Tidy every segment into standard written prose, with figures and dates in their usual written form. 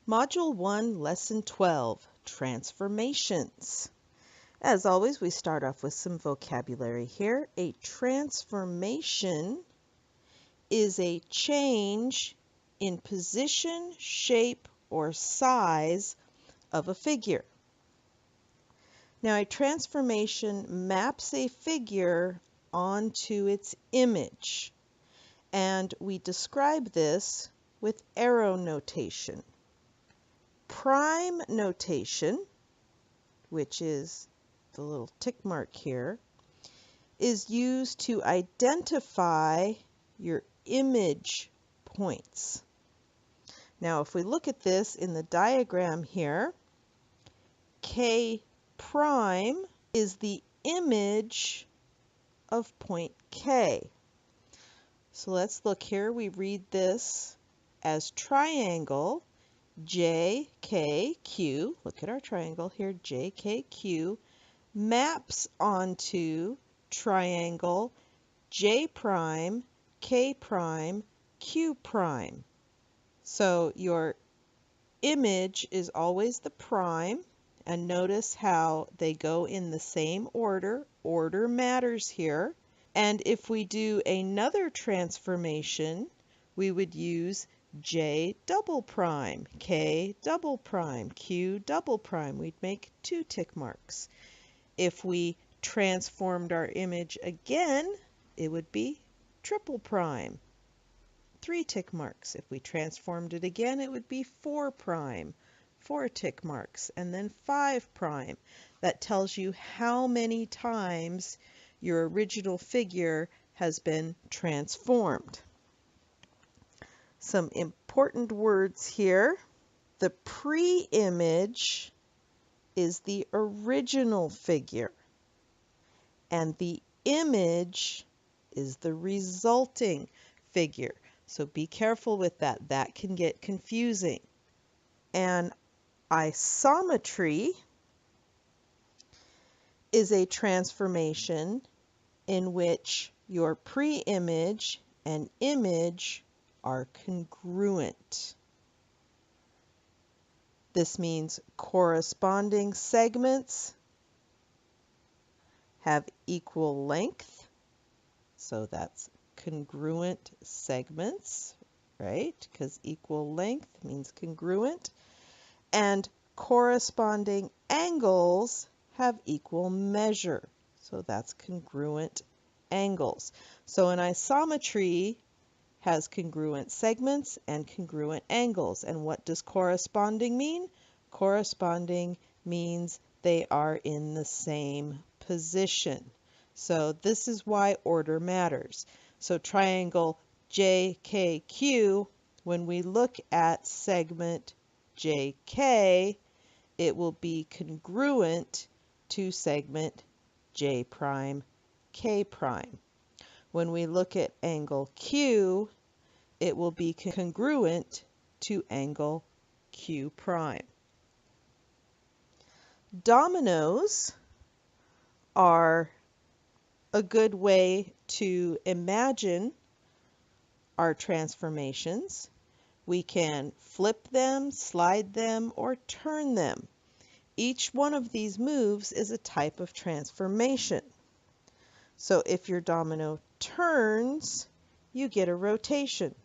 Module 1, Lesson 12, Transformations. As always, we start off with some vocabulary here. A transformation is a change in position, shape, or size of a figure. Now, a transformation maps a figure onto its image, and we describe this with arrow notation. Prime notation, which is the little tick mark here, is used to identify your image points. Now, if we look at this in the diagram here, K prime is the image of point K. So let's look here. We read this as triangle JKQ, look at our triangle here, JKQ, maps onto triangle J prime, K prime, Q prime. So your image is always the prime, and notice how they go in the same order. Order matters here. And if we do another transformation, we would use J double prime, K double prime, Q double prime. We'd make 2 tick marks. If we transformed our image again, it would be triple prime, 3 tick marks. If we transformed it again, it would be 4 prime, 4 tick marks, and then 5 prime. That tells you how many times your original figure has been transformed. Some important words here. The pre-image is the original figure, and the image is the resulting figure. So be careful with that. That can get confusing. An isometry is a transformation in which your pre-image and image are congruent. This means corresponding segments have equal length. So that's congruent segments, right? Because equal length means congruent. And corresponding angles have equal measure. So that's congruent angles. So an isometry has congruent segments and congruent angles. And what does corresponding mean? Corresponding means they are in the same position. So this is why order matters. So triangle JKQ, when we look at segment JK, it will be congruent to segment J prime, K prime. When we look at angle Q, it will be congruent to angle Q prime. Dominoes are a good way to imagine our transformations. We can flip them, slide them, or turn them. Each one of these moves is a type of transformation. So if your domino turns, you get a rotation.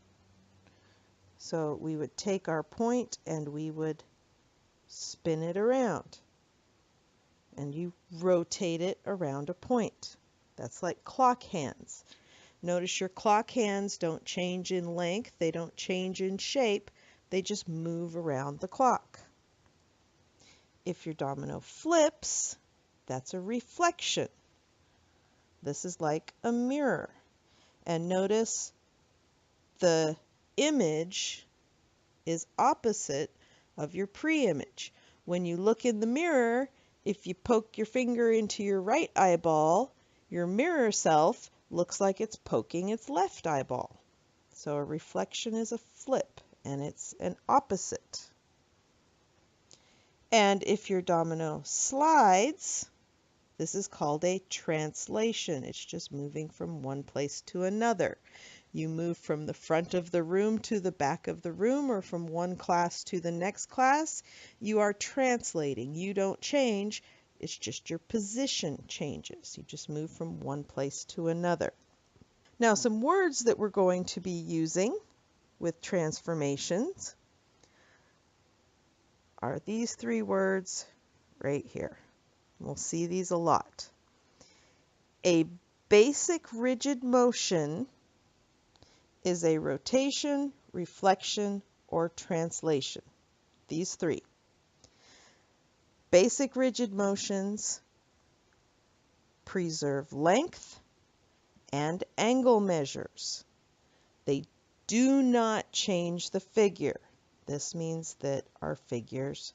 So we would take our point and we would spin it around. And you rotate it around a point. That's like clock hands. Notice your clock hands don't change in length, they don't change in shape, they just move around the clock. If your domino flips, that's a reflection. This is like a mirror. And notice the image is opposite of your pre-image. When you look in the mirror, if you poke your finger into your right eyeball, your mirror self looks like it's poking its left eyeball. So a reflection is a flip, and it's an opposite. And if your domino slides, this is called a translation. It's just moving from one place to another. You move from the front of the room to the back of the room, or from one class to the next class. You are translating. You don't change. It's just your position changes. You just move from one place to another. Now, some words that we're going to be using with transformations are these three words right here. We'll see these a lot. A basic rigid motion is a rotation, reflection, or translation. These three. Basic rigid motions preserve length and angle measures. They do not change the figure. This means that our figures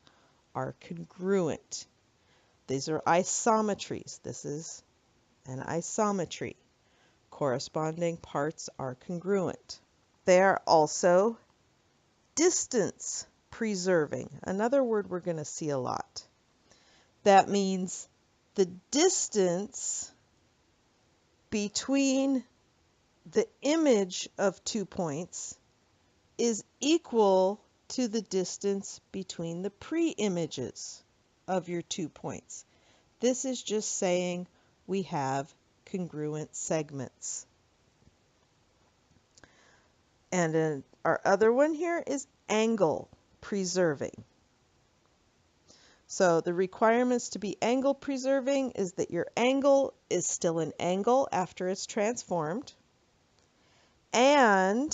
are congruent. These are isometries. This is an isometry. Corresponding parts are congruent. They are also distance preserving. Another word we're going to see a lot. That means the distance between the image of 2 points is equal to the distance between the pre-images of your 2 points. This is just saying we have congruent segments. And our other one here is angle preserving. So the requirements to be angle preserving is that your angle is still an angle after it's transformed, and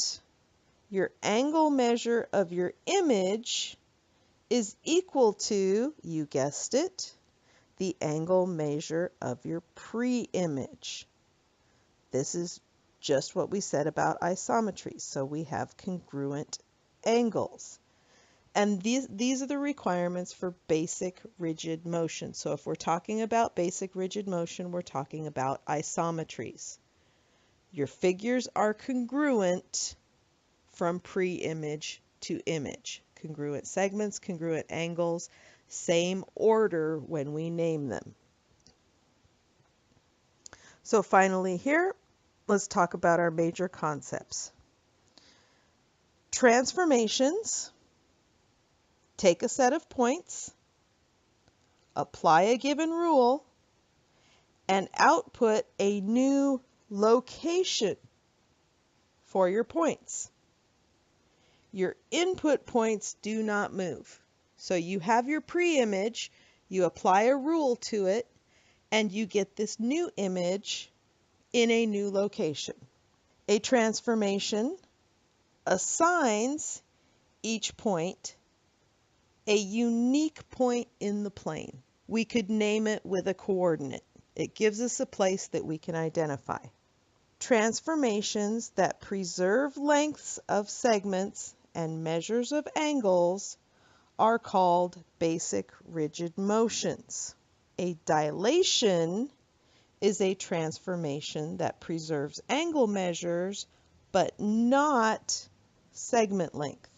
your angle measure of your image is equal to, you guessed it, the angle measure of your pre-image. This is just what we said about isometry. So we have congruent angles. And these are the requirements for basic rigid motion. So if we're talking about basic rigid motion, we're talking about isometries. Your figures are congruent from pre-image to image. Congruent segments, congruent angles, same order when we name them. So finally here, let's talk about our major concepts. Transformations. Take a set of points, apply a given rule, and output a new location for your points. Your input points do not move. So you have your pre-image, you apply a rule to it, and you get this new image in a new location. A transformation assigns each point a unique point in the plane. We could name it with a coordinate. It gives us a place that we can identify. Transformations that preserve lengths of segments and measures of angles are called basic rigid motions. A dilation is a transformation that preserves angle measures but not segment length.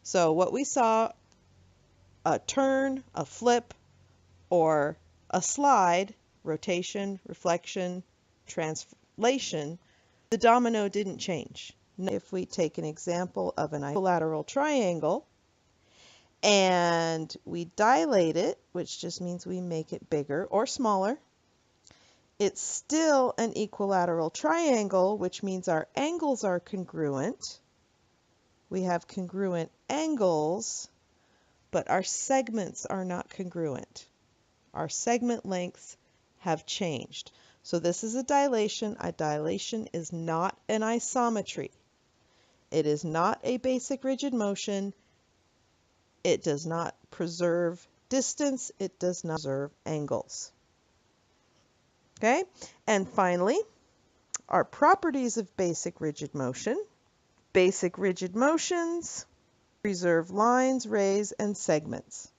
So what we saw, a turn, a flip, or a slide, rotation, reflection, translation, the domino didn't change. If we take an example of an equilateral triangle and we dilate it, which just means we make it bigger or smaller, it's still an equilateral triangle, which means our angles are congruent. We have congruent angles, but our segments are not congruent. Our segment lengths have changed. So this is a dilation. A dilation is not an isometry. It is not a basic rigid motion. It does not preserve distance. It does not preserve angles. Okay, and finally, our properties of basic rigid motion. Basic rigid motions preserve lines, rays, and segments.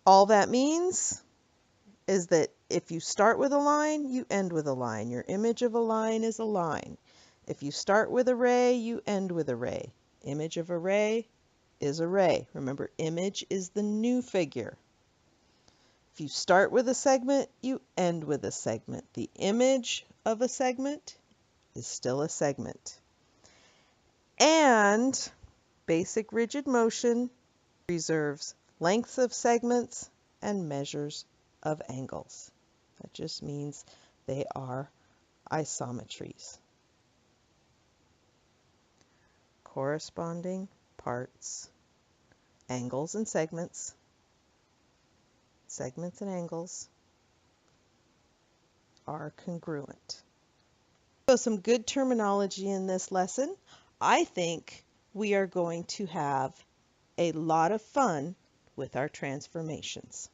All that means is that if you start with a line, you end with a line. Your image of a line is a line. If you start with a ray, you end with a ray. Image of a ray is a ray. Remember, image is the new figure. If you start with a segment, you end with a segment. The image of a segment is still a segment. And basic rigid motion reserves lengths of segments and measures of angles. That just means they are isometries. Corresponding parts, angles and segments and angles are congruent. So some good terminology in this lesson. I think we are going to have a lot of fun with our transformations.